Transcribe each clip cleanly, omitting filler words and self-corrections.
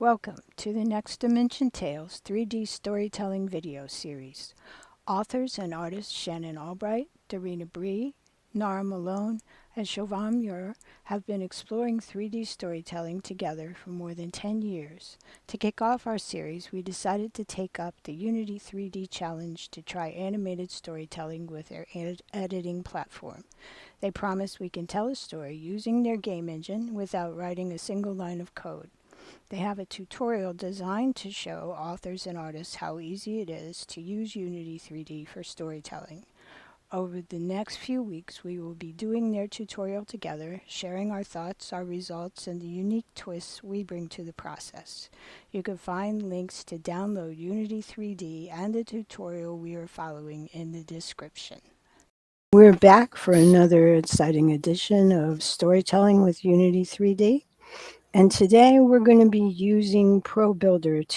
Welcome to the Next Dimension Tales 3D Storytelling video series. Authors and artists Shannon Albright, Darina Bree, Nara Malone, and Shovam Muir have been exploring 3D storytelling together for more than 10 years. To kick off our series, we decided to take up the Unity 3D Challenge to try animated storytelling with their editing platform. They promise we can tell a story using their game engine without writing a single line of code. They have a tutorial designed to show authors and artists how easy it is to use Unity 3D for storytelling. Over the next few weeks, we will be doing their tutorial together, sharing our thoughts, our results, and the unique twists we bring to the process. You can find links to download Unity 3D and the tutorial we are following in the description. We're back for another exciting edition of Storytelling with Unity 3D. And today we're going to be using Probuilder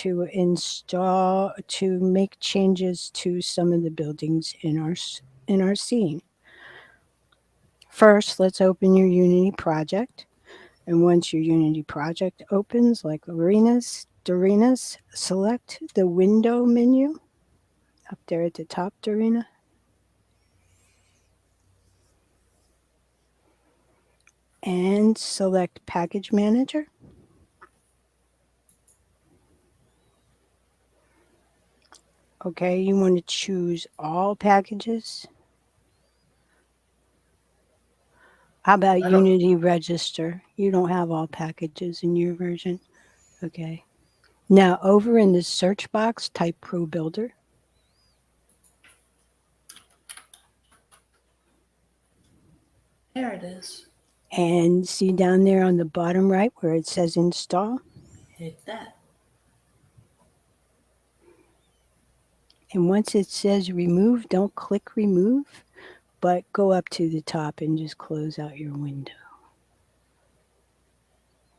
to make changes to some of the buildings in our scene. First, let's open your Unity project. And once your Unity project opens, like Darina's, select the window menu up there at the top, Darina. And select Package Manager. Okay, you want to choose all packages. How about Unity Register? You don't have all packages in your version. Okay. Now, over in the search box, type Probuilder. There it is. And see down there on the bottom right where it says Install? Hit that. And once it says Remove, don't click Remove, but go up to the top and just close out your window.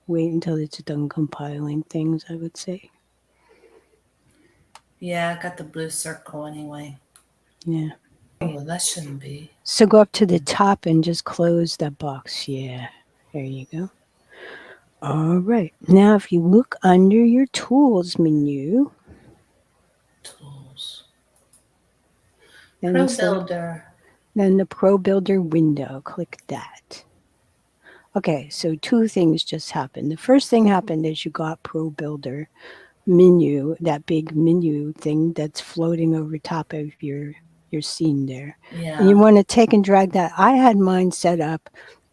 Wait until it's done compiling things, I would say. Yeah, I got the blue circle anyway. Yeah. Oh, that shouldn't be. So go up to the top and just close that box. Yeah, there you go. All right. Now, if you look under your Tools menu, Tools. then Probuilder. Then the Probuilder window, click that. Okay, so two things just happened. The first thing happened is you got Probuilder menu, that big menu thing that's floating over top of your scene there. Yeah. And you want to take and drag that. I had mine set up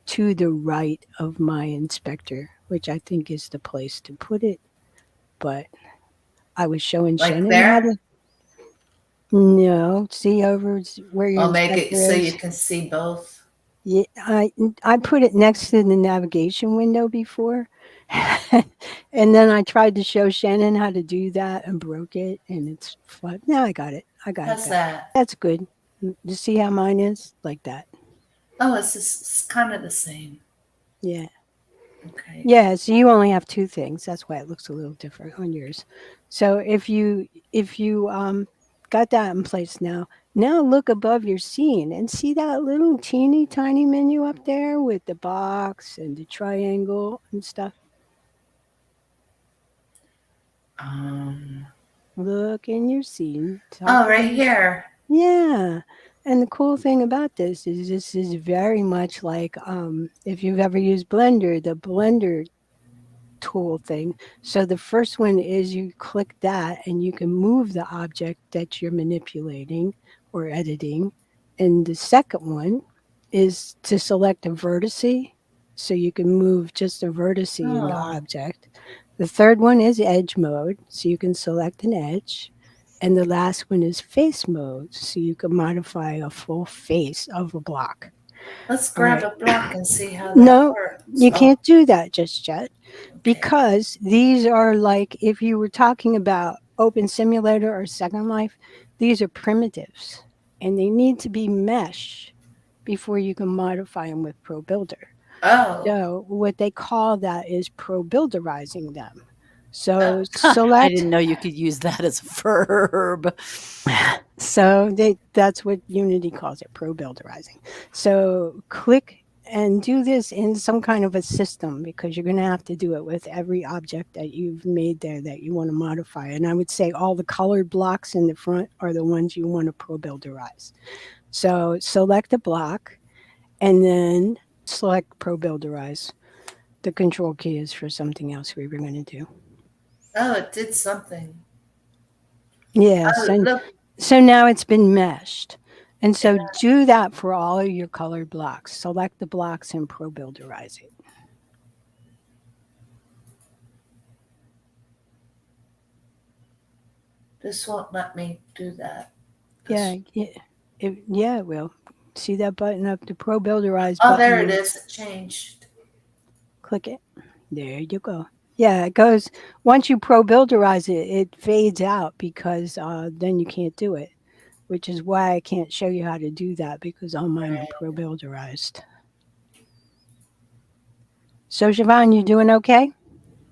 to the right of my inspector, which I think is the place to put it. But I was showing Like Shannon there? how to. No, see over where your I'll make it inspector so is. you can see both. Yeah, I put it next to the navigation window before. And then I tried to show Shannon how to do that and broke it, and it's fun. Now I got it. I got How's it. that? That's good. You see how mine is? Like that. Oh, it's kind of the same. Yeah. Okay. Yeah, so you only have two things. That's why it looks a little different on yours. So if you got that in place now look above your scene and see that little teeny tiny menu up there with the box and the triangle and stuff. Um. Look in your scene. Oh, right here. Yeah. And the cool thing about this is very much like if you've ever used Blender, the Blender tool thing. So the first one is you click that and you can move the object that you're manipulating or editing. And the second one is to select a vertice. So you can move just a vertice in the Oh, object. The third one is edge mode. So you can select an edge. And the last one is face mode. So you can modify a full face of a block. let's All grab right. a block and see how that No, works. you Oh, can't do that just yet okay. because these are like if you were talking about Open Simulator or Second Life, these are primitives and they need to be mesh before you can modify them with Probuilder. Oh, So what they call that is Probuilderizing them. oh, So I select didn't know you could use that as a verb. that's what Unity calls it, Probuilderizing. So click and do this in some kind of a system because you're going to have to do it with every object that you've made there that you want to modify. And I would say all the colored blocks in the front are the ones you want to ProBuilderize. So select a block and then select ProBuilderize. The control key is for something else we were going to do. Oh, it did something. Yes, Oh, and look. so now it's been meshed. And so Yeah, do that for all of your colored blocks. Select the blocks and ProBuilderize it. this won't let me do that. Yeah, yeah, it will. See that button up, the ProBuilderize Oh, there it button? is. It changed. Click it. There you go. Yeah, it goes, once you ProBuilderize it, it fades out because then you can't do it, which is why I can't show you how to do that because all mine are Right. ProBuilderized. So, Siobhan, you doing okay?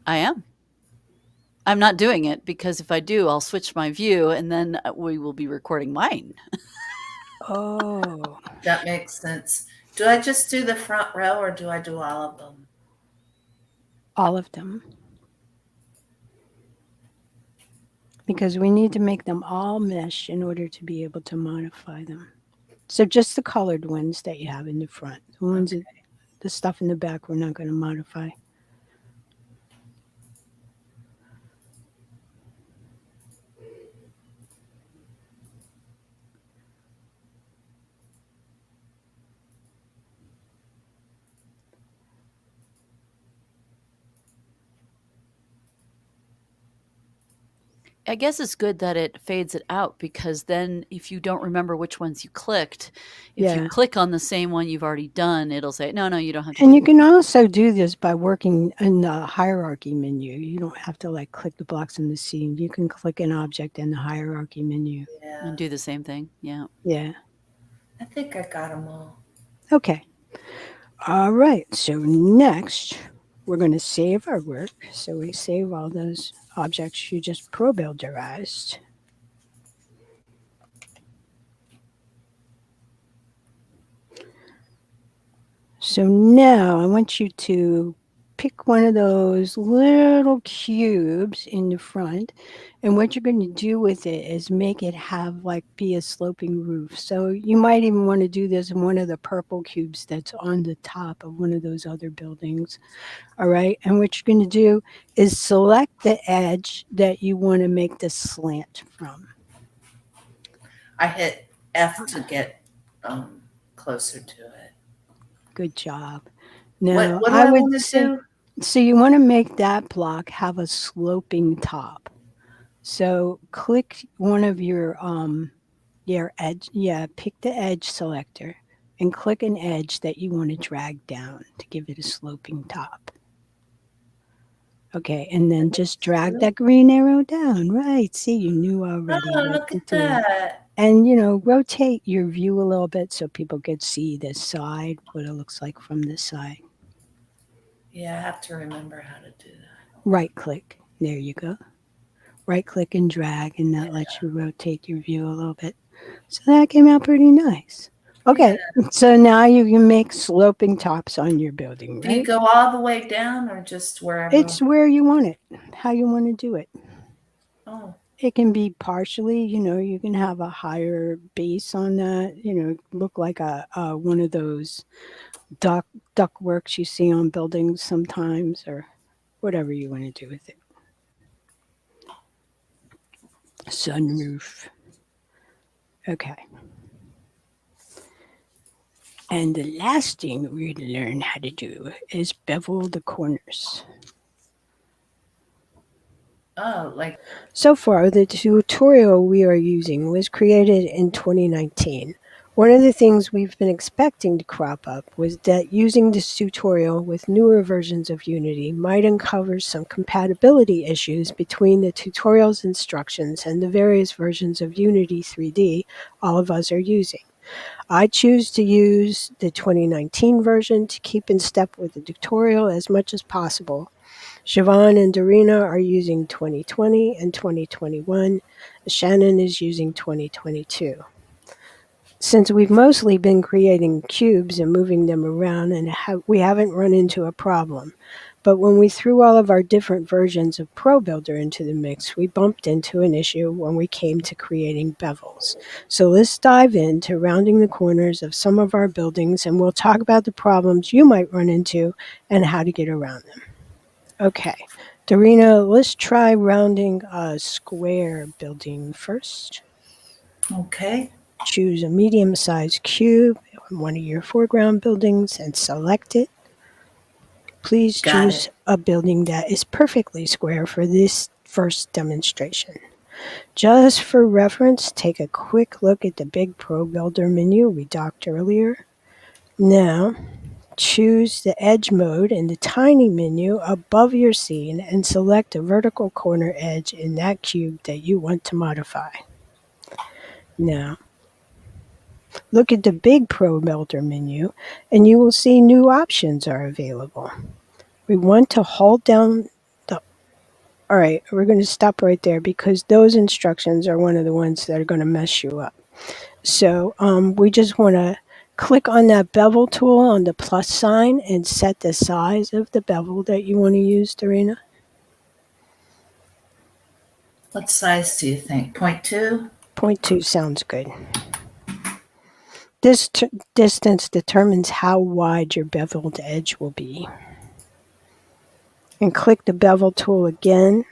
I am. I'm not doing it because if I do, I'll switch my view and then we will be recording mine. Oh, That makes sense. Do I just do the front row or do I do all of them? all of them. Because we need to make them all mesh in order to be able to modify them. So just the colored ones that you have in the front. The ones that, the stuff in the back we're not going to modify. I guess it's good that it fades it out because then if you don't remember which ones you clicked, if you Yeah. click on the same one you've already done, it'll say, no, you don't have to And do you it. can also do this by working in the hierarchy menu. You don't have to like click the blocks in the scene. You can click an object in the hierarchy menu. Yeah. And do the same thing. Yeah. Yeah. I think I got them all. Okay. All right. So next, we're going to save our work. So we save all those objects you just ProBuilderized. So now I want you to pick one of those little cubes in the front. And what you're going to do with it is make it have like be a sloping roof. So you might even want to do this in one of the purple cubes that's on the top of one of those other buildings. All right. And what you're going to do is select the edge that you want to make the slant from. I hit F to get closer to it. Good job. What Now, what do I I would want to say, do? so you want to make that block have a sloping top. So click one of your edge, yeah, pick the edge selector and click an edge that you want to drag down to give it a sloping top. Okay, and then just drag that green arrow down. Right. See, you knew already Oh, what look to at do. that. And rotate your view a little bit so people could see this side, what it looks like from this side. Yeah, I have to remember how to do that. Right click. There you go. Right click and drag, and that lets you rotate your view a little bit. So that came out pretty nice. Yeah. Okay, so now you can make sloping tops on your building, Do you right? go all the way down or just wherever? It's where you want it, how you want to do it. Oh, It can be partially, you can have a higher base on that, look like a one of those duck works you see on buildings sometimes, or whatever you want to do with it. Sunroof. Okay. And the last thing we're going to learn how to do is bevel the corners. like So far, the tutorial we are using was created in 2019. One of the things we've been expecting to crop up was that using this tutorial with newer versions of Unity might uncover some compatibility issues between the tutorial's instructions and the various versions of Unity 3D all of us are using. I choose to use the 2019 version to keep in step with the tutorial as much as possible. Siobhan and Darina are using 2020 and 2021. Shannon is using 2022. since we've mostly been creating cubes and moving them around, and we haven't run into a problem. But when we threw all of our different versions of Probuilder into the mix, we bumped into an issue when we came to creating bevels. So let's dive into rounding the corners of some of our buildings, and we'll talk about the problems you might run into and how to get around them. Okay, Darina, let's try rounding a square building first. Okay. Choose a medium-sized cube on one of your foreground buildings and select it. Please Got choose it. a building that is perfectly square for this first demonstration. Just for reference, take a quick look at the big Probuilder menu we docked earlier. Now, choose the edge mode in the tiny menu above your scene and select a vertical corner edge in that cube that you want to modify. Now, look at the big Probuilder menu and you will see new options are available. We want to hold down the... All right, we're going to stop right there because those instructions are one of the ones that are going to mess you up. So we just want to click on that bevel tool on the plus sign and set the size of the bevel that you want to use, Darina. What size do you think? 0.2? 0.2 sounds good. This distance determines how wide your beveled edge will be. And click the bevel tool again,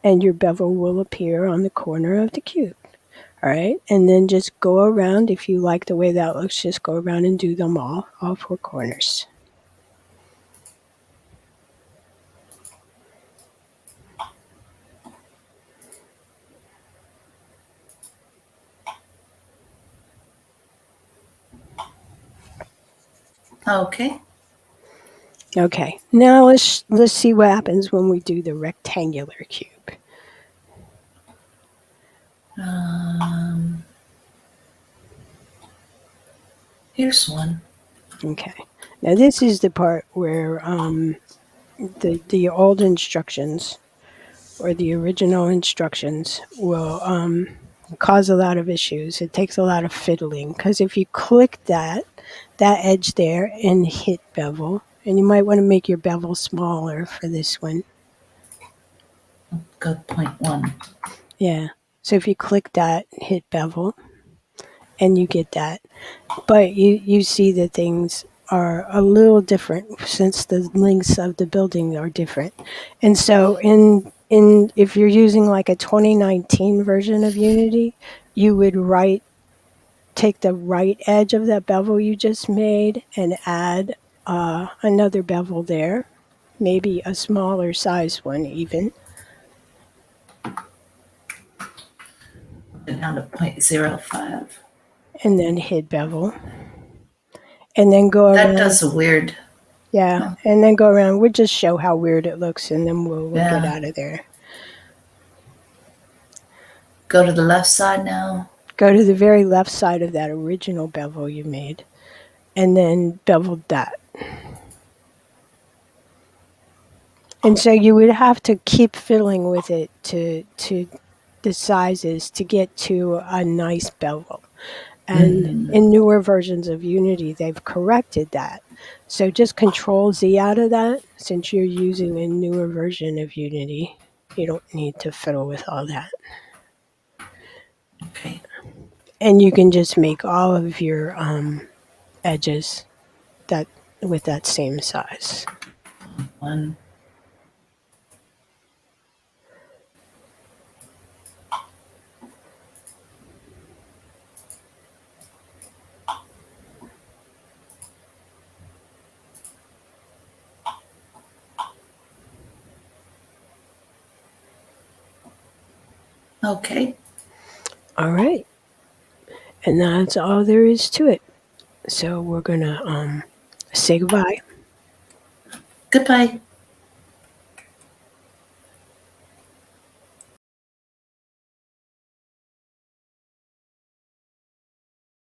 and your bevel will appear on the corner of the cube. All right, and then just go around. If you like the way that looks, just go around and do them all four corners. Okay. Okay, now let's see what happens when we do the rectangular cube. Here's one. Okay, now this is the part where the old instructions or the original instructions will cause a lot of issues. It takes a lot of fiddling because if you click that edge there and hit bevel, and you might want to make your bevel smaller for this one. Go 0.1. Yeah. So if you click that, hit bevel, and you get that. But you see that things are a little different since the lengths of the building are different. And so in if you're using like a 2019 version of Unity, you would take the right edge of that bevel you just made and add another bevel there, maybe a smaller size one even, Down to 0.05. and then hit bevel, and then go That around. does a weird. Yeah, Huh. and then go around. We'll just show how weird it looks, and then we'll get Yeah. out of there. Go to the left side now. Go to the very left side of that original bevel you made, and then bevel that. And so you would have to keep fiddling with it to the sizes to get to a nice bevel. And in newer versions of Unity, they've corrected that. So just Control Z out of that. Since you're using a newer version of Unity, you don't need to fiddle with all that. Okay. And you can just make all of your edges that with that same size. 1. Okay. All right. And that's all there is to it. So we're going to say goodbye. Goodbye.